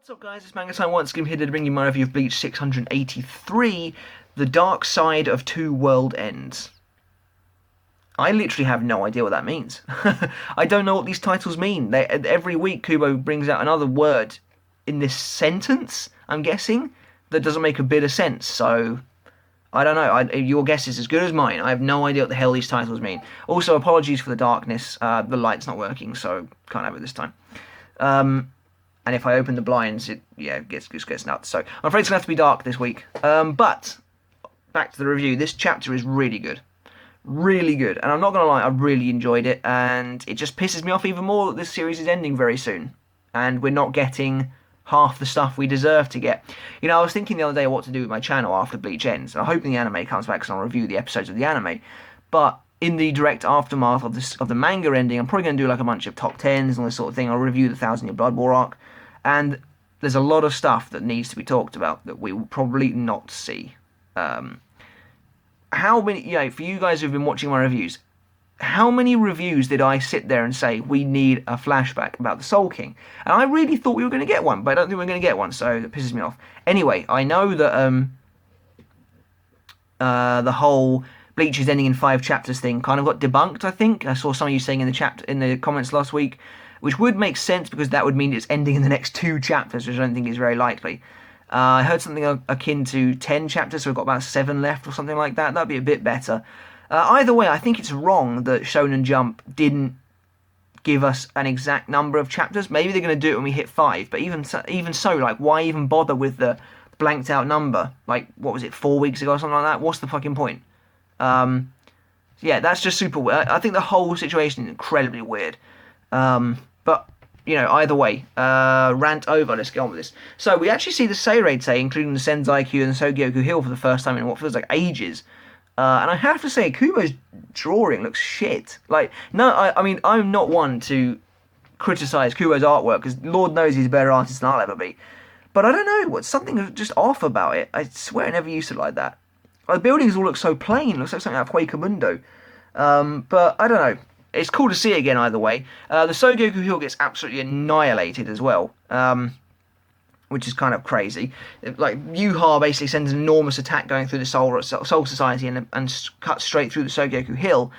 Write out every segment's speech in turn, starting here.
What's up guys, it's Bankai once again here to bring you my review of Bleach 683, The Dark Side of Two World Ends. I literally have no idea what that means. I don't know what these titles mean. Every week Kubo brings out another word in this sentence, I'm guessing, that doesn't make a bit of sense, so I don't know. Your guess is as good as mine. I have no idea what the hell these titles mean. Also, apologies for the darkness. The light's not working, so can't have it this time. And if I open the blinds, it gets nuts. So I'm afraid it's going to have to be dark this week. But back to the review. This chapter is really good. Really good. And I'm not going to lie, I really enjoyed it. And it just pisses me off even more that this series is ending very soon. And we're not getting half the stuff we deserve to get. You know, I was thinking the other day what to do with my channel after Bleach ends. And I'm hoping the anime comes back because I'll review the episodes of the anime. But in the direct aftermath of the manga ending, I'm probably going to do like a bunch of top 10s and all this sort of thing. I'll review the 1,000 Year Blood War arc. And there's a lot of stuff that needs to be talked about that we will probably not see. How many, for you guys who've been watching my reviews, how many reviews did I sit there and say, we need a flashback about the Soul King? And I really thought we were going to get one, but I don't think we're going to get one, so that pisses me off. Anyway, I know that the whole Bleach is ending in 5 chapters thing kind of got debunked, I think. I saw some of you saying in the comments last week, which would make sense because that would mean it's ending in the next 2 chapters, which I don't think is very likely. I heard something akin to 10 chapters, so we've got about 7 left or something like that. That'd be a bit better. Either way, I think it's wrong that Shonen Jump didn't give us an exact number of chapters. Maybe they're going to do it when we hit 5, but even so, like, why even bother with the blanked out number? Like, what was it, 4 weeks ago or something like that? What's the fucking point? Yeah, that's just super weird. I think the whole situation is incredibly weird. But, either way, rant over, let's get on with this. So, we actually see the Seirei, including the Senzai-Q and the Sogyoku Hill for the first time in what feels like ages. And I have to say, Kubo's drawing looks shit. Like, no, I mean, I'm not one to criticise Kubo's artwork, because Lord knows he's a better artist than I'll ever be. But I don't know, what's something just off about it. I swear I never used it like that. Like, the buildings all look so plain, it looks like something out of Quakemundo. But, I don't know. It's cool to see it again either way. The Sogyoku Hill gets absolutely annihilated as well, which is kind of crazy. Like, Yhwach basically sends an enormous attack going through the Soul Society and cuts straight through the Sogyoku Hill.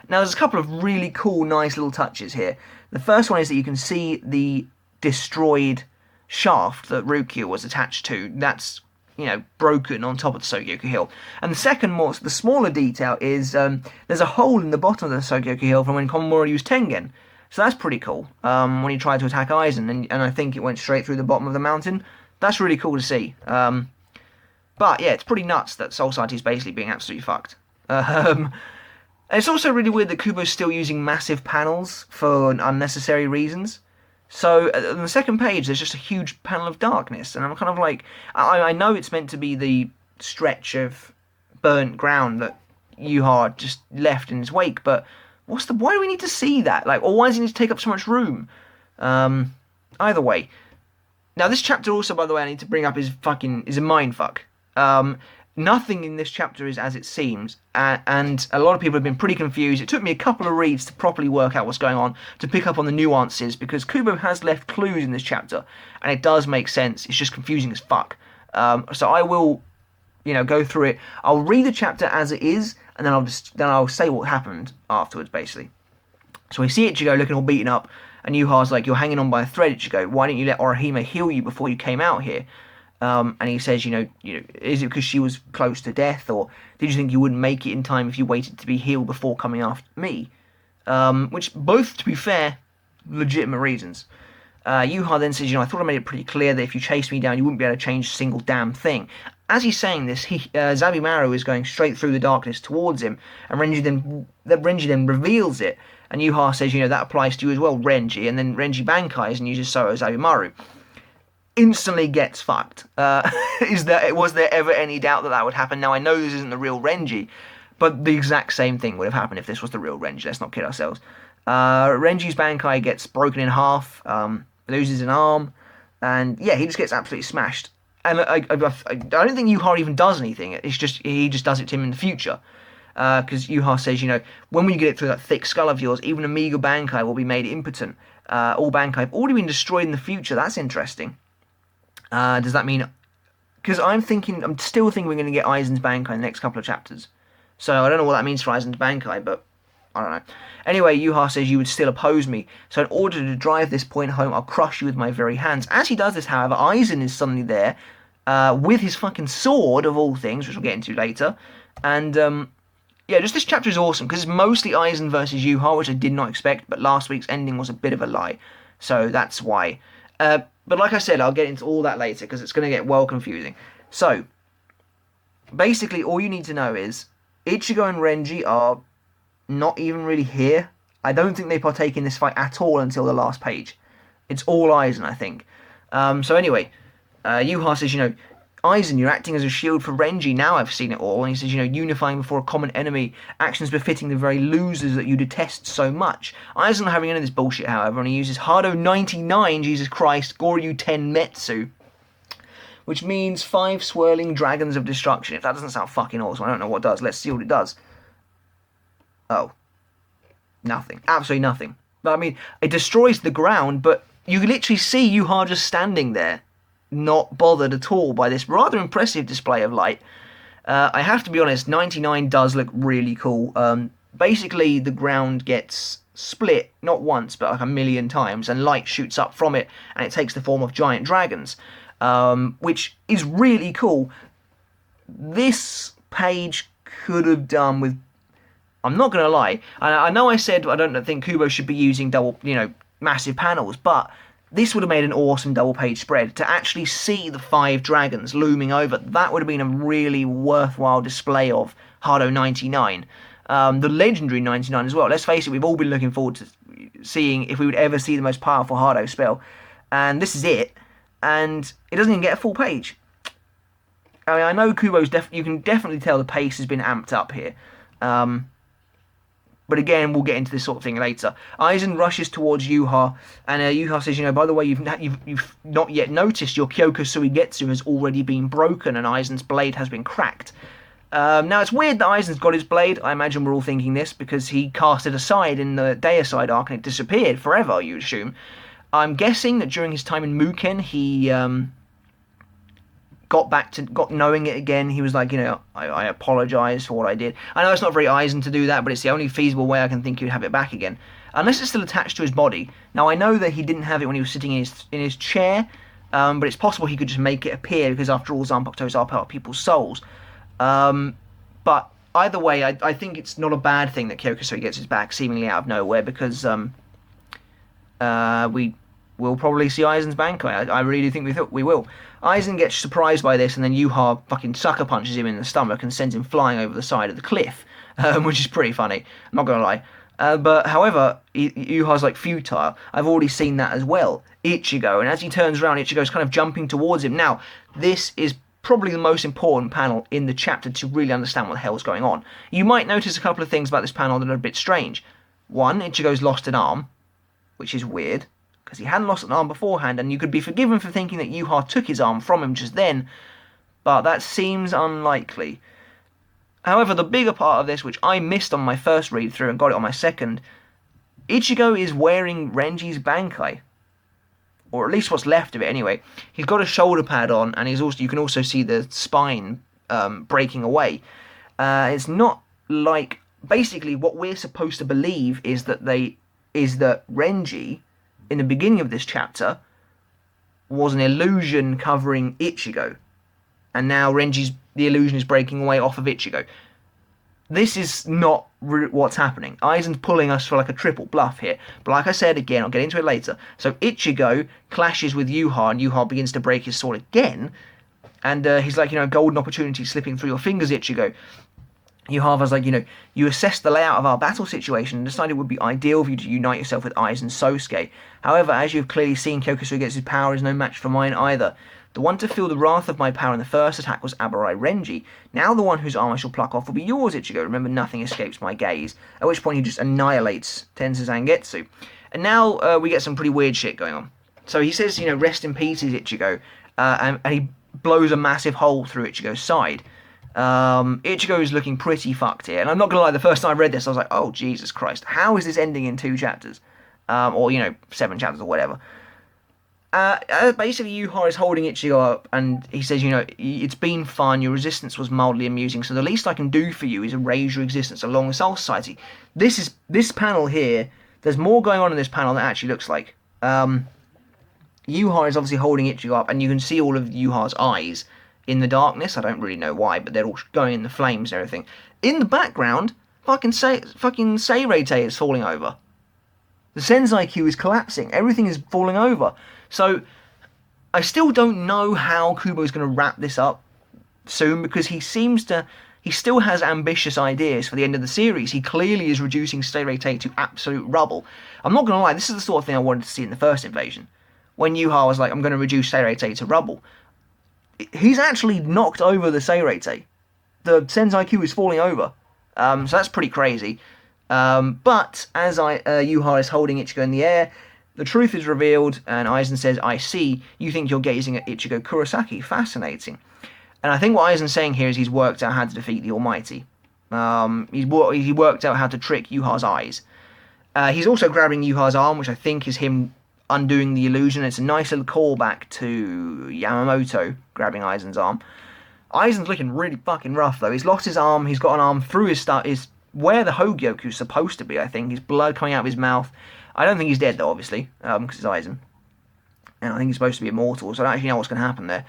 Now, there's a couple of really cool, nice little touches here. The first one is that you can see the destroyed shaft that Ryukyu was attached to. That's broken on top of the Sogyoku Hill. And the second, the smaller detail is there's a hole in the bottom of the Sogyoku Hill from when Komamura used Tengen. So that's pretty cool. When he tried to attack Aizen, and I think it went straight through the bottom of the mountain. That's really cool to see. But yeah, it's pretty nuts that Soul Society is basically being absolutely fucked. It's also really weird that Kubo's still using massive panels for unnecessary reasons. So, on the second page, there's just a huge panel of darkness, and I'm kind of like, I know it's meant to be the stretch of burnt ground that Yhwach just left in his wake, but why do we need to see that? Like, or why does it need to take up so much room? Either way. Now, this chapter also, by the way, I need to bring up is a mindfuck. Nothing in this chapter is as it seems, and a lot of people have been pretty confused. It took me a couple of reads to properly work out what's going on, to pick up on the nuances, because Kubo has left clues in this chapter, and it does make sense. It's just confusing as fuck. So I will, go through it. I'll read the chapter as it is, and then I'll say what happened afterwards, basically. So we see Ichigo looking all beaten up, and Yhwach's like, "You're hanging on by a thread, Ichigo. Why didn't you let Orihime heal you before you came out here?" And he says, is it because she was close to death, or did you think you wouldn't make it in time if you waited to be healed before coming after me? Which, both, to be fair, legitimate reasons. Yhwach then says, I thought I made it pretty clear that if you chased me down, you wouldn't be able to change a single damn thing. As he's saying this, Zabimaru is going straight through the darkness towards him, and Renji then reveals it, and Yhwach says, that applies to you as well, Renji, and then Renji Bankais and uses Soro Zabimaru. Instantly gets fucked. Was there ever any doubt that would happen? Now, I know this isn't the real Renji, but the exact same thing would have happened if this was the real Renji. Let's not kid ourselves. Renji's Bankai gets broken in half, loses an arm, and yeah, he just gets absolutely smashed. And I don't think Yhwach even does anything. It's just he just does it to him in the future. Because Yhwach says, when we get it through that thick skull of yours, even a meager Bankai will be made impotent. All Bankai have already been destroyed in the future. That's interesting. Does that mean... Because I'm still thinking we're going to get Aizen's Bankai in the next couple of chapters. So I don't know what that means for Aizen's Bankai, but I don't know. Anyway, Yhwach says you would still oppose me, so in order to drive this point home, I'll crush you with my very hands. As he does this, however, Aizen is suddenly there, with his fucking sword, of all things, which we'll get into later. And, yeah, just this chapter is awesome, because it's mostly Aizen versus Yhwach, which I did not expect, but last week's ending was a bit of a lie. So that's why. But like I said, I'll get into all that later, because it's going to get well confusing. So, basically, all you need to know is, Ichigo and Renji are not even really here. I don't think they partake in this fight at all until the last page. It's all Aizen, I think. So anyway, Yhwach says, Aizen, you're acting as a shield for Renji. Now I've seen it all. And he says, unifying before a common enemy, actions befitting the very losers that you detest so much. Aizen not having any of this bullshit, however, and he uses Hado 99, Jesus Christ, Goryu 10 Metsu, which means 5 swirling dragons of destruction. If that doesn't sound fucking awesome, I don't know what does. Let's see what it does. Oh. Nothing. Absolutely nothing. But I mean, it destroys the ground, but you can literally see Yhwach just standing there, not bothered at all by this rather impressive display of light. I have to be honest, 99 does look really cool. Basically, the ground gets split, not once, but like a million times, and light shoots up from it, and it takes the form of giant dragons. Which is really cool. This page could have done with... I'm not going to lie. I know I said I don't think Kubo should be using double, massive panels, but this would have made an awesome double-page spread. To actually see the 5 dragons looming over, that would have been a really worthwhile display of Hado 99. The legendary 99 as well. Let's face it, we've all been looking forward to seeing if we would ever see the most powerful Hado spell. And this is it. And it doesn't even get a full page. I mean, I know Kubo's you can definitely tell the pace has been amped up here. But again, we'll get into this sort of thing later. Aizen rushes towards Yhwach, and Yhwach says, by the way, you've not yet noticed your Kyokusui Getsu has already been broken, and Aizen's blade has been cracked. Now, it's weird that Aizen's got his blade. I imagine we're all thinking this, because he cast it aside in the Deicide arc, and it disappeared forever, you'd assume. I'm guessing that during his time in Muken, he got knowing it again. He was like, I apologise for what I did. I know it's not very Aizen to do that, but it's the only feasible way I can think he'd have it back again. Unless it's still attached to his body. Now, I know that he didn't have it when he was sitting in his chair, but it's possible he could just make it appear, because after all, Zanpakutos are part of people's souls. But either way, I think it's not a bad thing that Kyokusui gets his back seemingly out of nowhere, because we'll probably see Aizen's Bankai. I really think we will. Aizen gets surprised by this, and then Yhwach fucking sucker punches him in the stomach and sends him flying over the side of the cliff, which is pretty funny. I'm not going to lie. But however, Yhwach's like futile. I've already seen that as well. Ichigo, and as he turns around, Ichigo's kind of jumping towards him. Now, this is probably the most important panel in the chapter to really understand what the hell's going on. You might notice a couple of things about this panel that are a bit strange. One, Ichigo's lost an arm, which is weird, because he hadn't lost an arm beforehand, and you could be forgiven for thinking that Yhwach took his arm from him just then, but that seems unlikely. However, the bigger part of this, which I missed on my first read-through and got it on my second, Ichigo is wearing Renji's Bankai, or at least what's left of it anyway. He's got a shoulder pad on, and you can also see the spine breaking away. It's not like... Basically, what we're supposed to believe is that Renji, in the beginning of this chapter, was an illusion covering Ichigo, and now the illusion is breaking away off of Ichigo. This is not what's happening. Aizen's pulling us for like a triple bluff here, but like I said again, I'll get into it later. So Ichigo clashes with Yhwach, and Yhwach begins to break his sword again, and he's like, golden opportunity slipping through your fingers, Ichigo. Yhwach was like, you assessed the layout of our battle situation and decided it would be ideal for you to unite yourself with Aizen Sosuke. However, as you've clearly seen, Kyokusui Getsu's power is no match for mine either. The one to feel the wrath of my power in the first attack was Abarai Renji. Now the one whose arm I shall pluck off will be yours, Ichigo. Remember, nothing escapes my gaze. At which point he just annihilates Tensou Zangetsu. And now we get some pretty weird shit going on. So he says, rest in pieces, Ichigo. And he blows a massive hole through Ichigo's side. Ichigo is looking pretty fucked here, and I'm not gonna lie, the first time I read this I was like, oh Jesus Christ, how is this ending in 2 chapters? Or 7 chapters or whatever. Basically, Yhwach is holding Ichigo up, and he says, it's been fun. Your resistance was mildly amusing, so the least I can do for you is erase your existence along with Soul Society. This panel here. There's more going on in this panel than it actually looks like. Yhwach is obviously holding Ichigo up, and you can see all of Yhwach's eyes in the darkness. I don't really know why, but they're all going in the flames and everything. In the background, fucking Seirete is falling over. The Sensei Q is collapsing. Everything is falling over. So, I still don't know how Kubo's going to wrap this up soon, because he still has ambitious ideas for the end of the series. He clearly is reducing Seirete to absolute rubble. I'm not going to lie, this is the sort of thing I wanted to see in the first invasion. When Yhwach was like, I'm going to reduce Seirete to rubble. He's actually knocked over the Seirete. The Sensei Q is falling over. So that's pretty crazy. But as Yhwach is holding Ichigo in the air, the truth is revealed, and Aizen says, I see, you think you're gazing at Ichigo Kurosaki. Fascinating. And I think what Aizen's saying here is he's worked out how to defeat the Almighty. He worked out how to trick Yhwach's eyes. He's also grabbing Yhwach's arm, which I think is him undoing the illusion. It's a nice little callback to Yamamoto grabbing Aizen's arm. Aizen's looking really fucking rough, though. He's lost his arm. He's got an arm through his is where the Hogyoku's supposed to be, I think. His blood coming out of his mouth. I don't think he's dead, though, obviously, because it's Aizen. And I think he's supposed to be immortal, so I don't actually know what's going to happen there.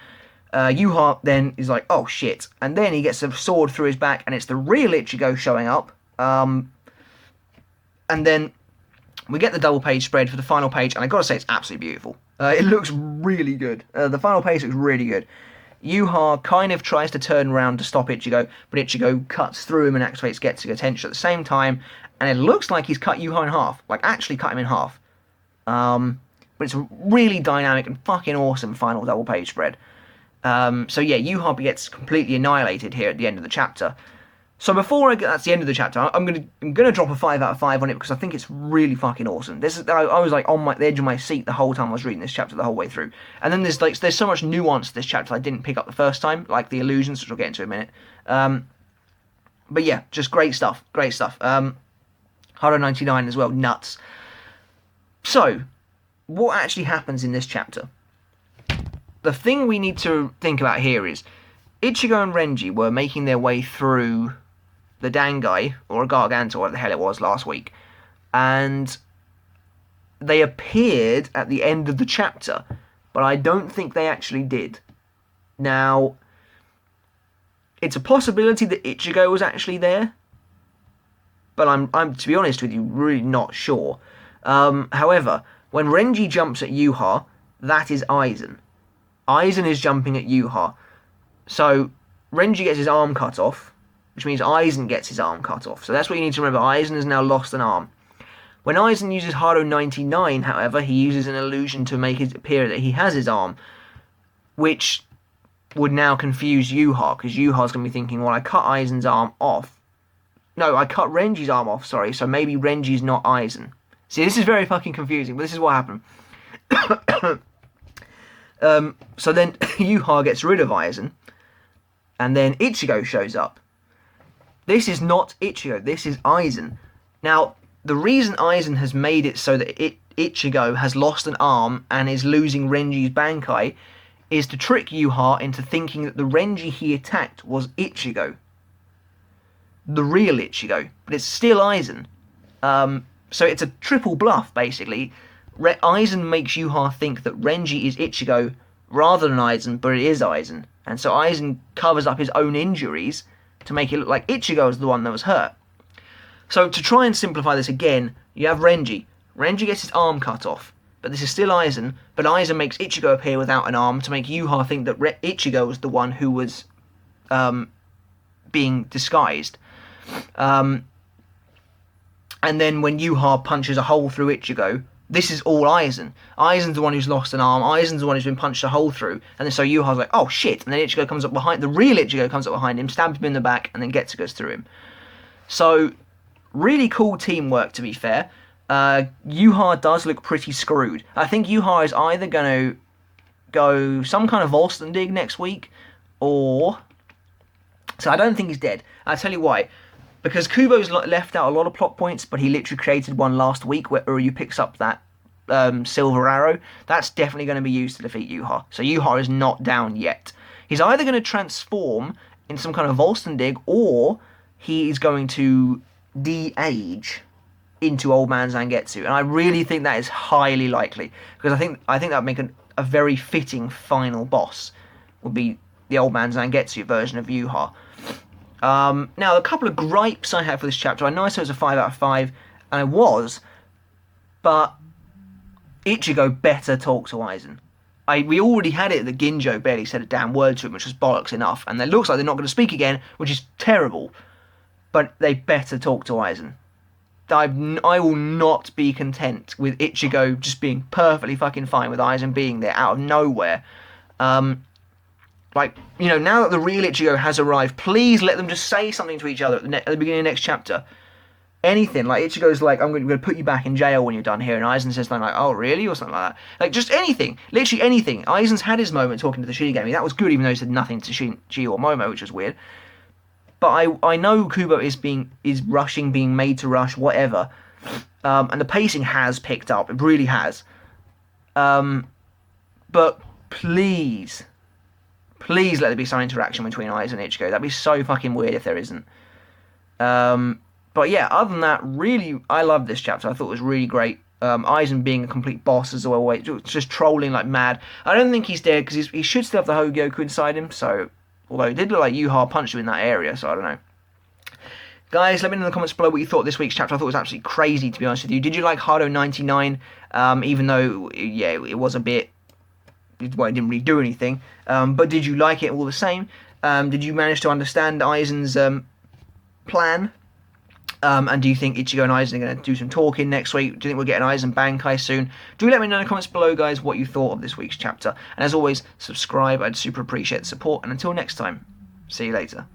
Yhwach then is like, oh shit. And then he gets a sword through his back, and it's the real Ichigo showing up. And then we get the double page spread for the final page, and I gotta say, it's absolutely beautiful. It looks really good. The final page looks really good. Yhwach kind of tries to turn around to stop Ichigo, but Ichigo cuts through him and activates Getsuga Tenshou at the same time, and it looks like he's cut Yhwach in half, like actually cut him in half. But it's a really dynamic and fucking awesome final double page spread. So yeah, Yhwach gets completely annihilated here at the end of the chapter. So before that's the end of the chapter, I'm gonna drop a 5 out of 5 on it, because I think it's really fucking awesome. I was like on the edge of my seat the whole time I was reading this chapter the whole way through. And then there's so much nuance to this chapter I didn't pick up the first time, like the illusions, which we'll get into in a minute. But yeah, just great stuff. Hado 99 as well, nuts. So, what actually happens in this chapter? The thing we need to think about here is Ichigo and Renji were making their way through the Dangai, or Gargantua, what the hell it was, last week. And they appeared at the end of the chapter, but I don't think they actually did. Now, it's a possibility that Ichigo was actually there, but I'm to be honest with you, really not sure. However, when Renji jumps at Yhwach, that is Aizen. Aizen is jumping at Yhwach. So, Renji gets his arm cut off, which means Aizen gets his arm cut off. So that's what you need to remember. Aizen has now lost an arm. When Aizen uses Hado 99, however, he uses an illusion to make it appear that he has his arm, which would now confuse Yhwach, because Yhwach's going to be thinking, well, I cut Aizen's arm off. No, I cut Renji's arm off, sorry, so maybe Renji's not Aizen. See, this is very fucking confusing, but this is what happened. So then Yhwach gets rid of Aizen, and then Ichigo shows up. This is not Ichigo, this is Aizen. Now, the reason Aizen has made it so that Ichigo has lost an arm and is losing Renji's Bankai is to trick Yhwach into thinking that the Renji he attacked was Ichigo. The real Ichigo, but it's still Aizen. So it's a triple bluff, basically. Aizen makes Yhwach think that Renji is Ichigo rather than Aizen, but it is Aizen. And so Aizen covers up his own injuries to make it look like Ichigo is the one that was hurt. So to try and simplify this again, you have Renji. Renji gets his arm cut off, but this is still Aizen, but Aizen makes Ichigo appear without an arm to make Yhwach think that Ichigo was the one who was being disguised. And then when Yhwach punches a hole through Ichigo, this is all Aizen. Aizen's the one who's lost an arm, Aizen's the one who's been punched a hole through, and then so Yhwach's like, oh shit, and then Ichigo comes up behind, the real Ichigo comes up behind him, stabs him in the back, and then Getsuga's through him. So, really cool teamwork, to be fair. Yhwach does look pretty screwed. I think Yhwach is either going to go some kind of Volston dig next week, or... So I don't think he's dead. I'll tell you why. Because Kubo's left out a lot of plot points, but he literally created one last week where Uryu picks up that silver arrow, that's definitely going to be used to defeat Yhwach. So Yhwach is not down yet. He's either going to transform in some kind of Volstendig, or he is going to de-age into Old Man Zangetsu, and I really think that is highly likely, because I think that would make a very fitting final boss, would be the Old Man Zangetsu version of Yhwach. Now, a couple of gripes I have for this chapter. I know I said it was a 5 out of 5, and I was, but Ichigo better talk to Aizen. We already had it that Ginjo barely said a damn word to him, which was bollocks enough, and it looks like they're not going to speak again, which is terrible, but they better talk to Aizen. I will not be content with Ichigo just being perfectly fucking fine with Aizen being there out of nowhere. Like, you know, now that the real Ichigo has arrived, please let them just say something to each other at the beginning of the next chapter. Anything. Like, Ichigo's like, I'm going to put you back in jail when you're done here, and Aizen says something like, oh, really? Or something like that. Like, just anything. Literally anything. Aizen's had his moment talking to the Shinigami. That was good, even though he said nothing to Shi or Momo, which was weird. But I know Kubo is rushing, being made to rush, whatever. And the pacing has picked up. It really has. But please let there be some interaction between Aizen and Ichigo. That'd be so fucking weird if there isn't. But yeah, other than that, really, I loved this chapter. I thought it was really great. Aizen being a complete boss as well, just trolling like mad. I don't think he's dead, because he should still have the Hogyoku inside him, so... Although it did look like Yhwach punched him in that area, so I don't know. Guys, let me know in the comments below what you thought of this week's chapter. I thought it was absolutely crazy, to be honest with you. Did you like Hado 99? Even though, yeah, it was a bit... Well, it didn't really do anything. But did you like it all the same? Did you manage to understand Aizen's plan? And do you think Ichigo and Aizen are going to do some talking next week? Do you think we'll get an Aizen Bankai soon? Do let me know in the comments below, guys, what you thought of this week's chapter. And as always, subscribe. I'd super appreciate the support. And until next time, see you later.